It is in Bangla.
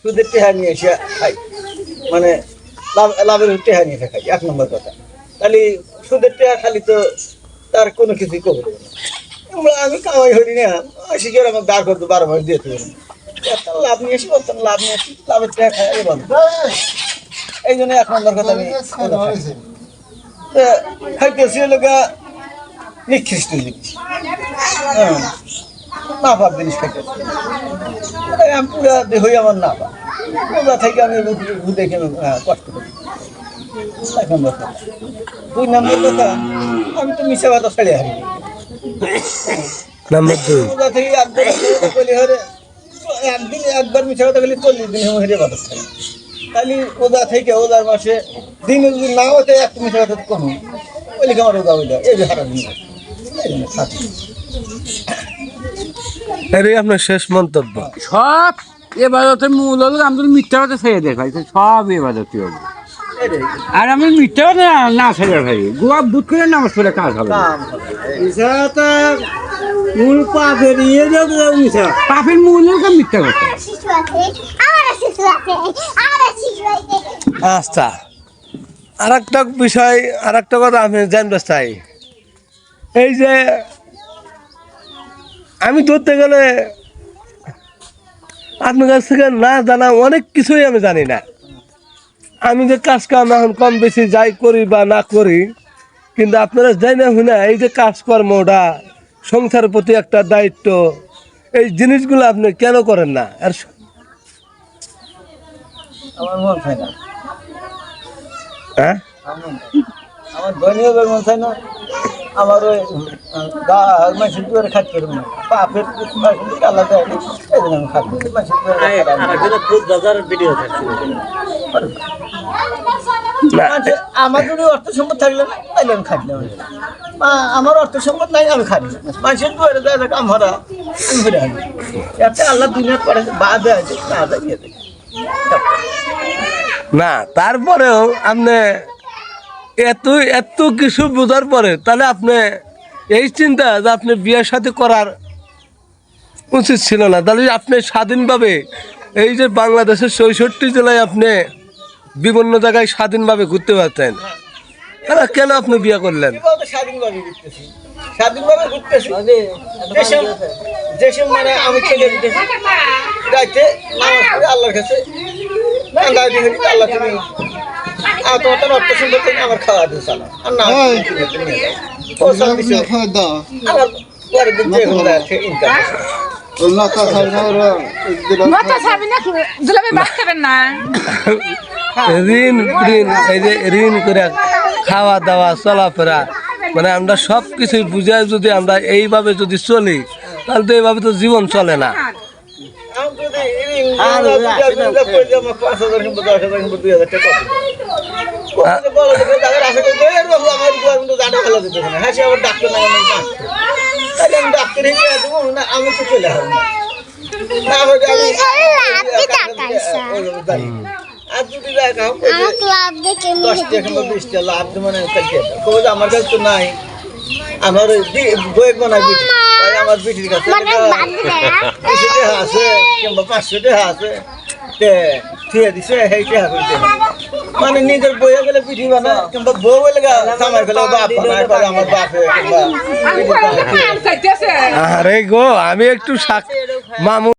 সুদের টেহা নিয়ে এসে খাই, মানে লাভের টেহা নিয়ে এসে খাই, 1 নম্বর কথা। তাহলে সুদের টেহা খালি তো তার কোনো কিছুই করবো না। আমি কামাই হইনি না, শিখে আমার দাঁড় করতো 12 মাস দিয়ে দেবো, লাভ নিয়ে এসে বলতাম লাভ নিয়ে আসি, লাভের টেহা খাই বন্ধ। এই জন্য 1 নম্বর কথা আমি খাইতেছি লোকা নিকৃষ্ট জিনিস, না পাপ জিনিস খাইতেছি, আমি পুরা দেহই আমার না পাপ, ওটা থেকে আমি দেখে কষ্ট করি। 1 নম্বর কথা। 2 নম্বর কথা, আমি তো মিশা কথা ছাড়িয়ে হারি ওটা থেকে একদিন একবার মিশা কথা গেলে 40 দিন হেরে কথা ছাড়ি। তাহলে ওদা থেকে ওদার মাসে দিনে যদি না হতে একটা মিশা কথা কমে ওই লিখে আমার ওদা ওইটা এই যে হারা দিন। আপনার শেষ মন্তব্য? সব এবাদতের মূল হলো আমি মিথ্যা কথা ছেড়ে দেয় ভাই, সব এবাদতই হবে। আর আমি মিথ্যা কথা না ছেড়ে ভাই, গোয়া বুট করে নামাজ পড়ে কাজ হবে। মূল পাপের পাপের মূল হলো মিথ্যা কথা। আচ্ছা, আর একটা বিষয়, আর একটা কথা আমি জানতে চাই। এই যে আমি ধরতে গেলে আপনার কাছ থেকে না জানা অনেক কিছুই আমি জানি না। আমি যে কাজ কাম এখন কম বেশি যাই করি বা না করি, কিন্তু আপনারা যাই না হয় না, এই যে কাজকর্মটা, সংসারের প্রতি একটা দায়িত্ব, এই জিনিসগুলো আপনি কেন করেন না? আর আমার মন চায় না, হ্যাঁ, আমার ধনীয় মন চায় না, আমার ওই মাসির দুয়ারে খাট করবো না, পাপের আল্লাহ দেয় না, এই জন্য আমি খাটবো মাসির দুয়ারে। আমার যদি অর্থ সম্পদ থাকলে না তাহলে আমি খাটলে, আমার অর্থ সম্পদ নাই আমি খাটি না, মাসির দুয়ারে দেয় কাম ভরা আমি ঘুরে আসবো। একটা আল্লাহ দুনিয়া করে বা দেয় না দেয় দিয়ে দেয় না, তারপরেও আপনি এত কিছু বোঝার পরে তাহলে আপনি এই চিন্তা যে আপনি বিয়ের সাথে করার উচিত ছিল না। তাহলে আপনি স্বাধীনভাবে এই যে বাংলাদেশের 64 জেলায় আপনি বিভিন্ন জায়গায় স্বাধীনভাবে ঘুরতে পারতেন, তাহলে কেন আপনি বিয়ে করলেন? স্বাধীনভাবে ঘুরতেছি, স্বাধীনভাবে ঘুরতেছি, যেসব মানে আমি ছেলে দিতেছি রাইতে নামাজ পড়ে আল্লাহর কাছে আল্লাহ তুমি তোমার তার অর্থ সুন্দর থেকে আমার খাওয়া দিয়ে চালা আর না আমার পরের দিন যে হলো ইনকাম। ঋণ এই যে ঋণ করে খাওয়া দাওয়া চলাফেরা, মানে আমরা সব কিছুই বুঝাই যদি আমরা এইভাবে যদি চলি, তাহলে তো এইভাবে তো জীবন চলে না। আমি তো চলে আসবো আর যদি দেখাও 10 টাকা বা 20 টাকা লাভ মানে আমার কাছে তো নাই, আমার বই বানাই বিটি, আমার বিটির কাছে আছে কিংবা 500 টাকা আছে, ঠিক দিছে সেই টাকা করতে মানে নিজের বইয়ে গেলে পিঠি বানা কিংবা বউ বলে জামাই ফেলে বাপ বানায় করে আমার বাপে কিংবা আরে গো, আমি একটু মামু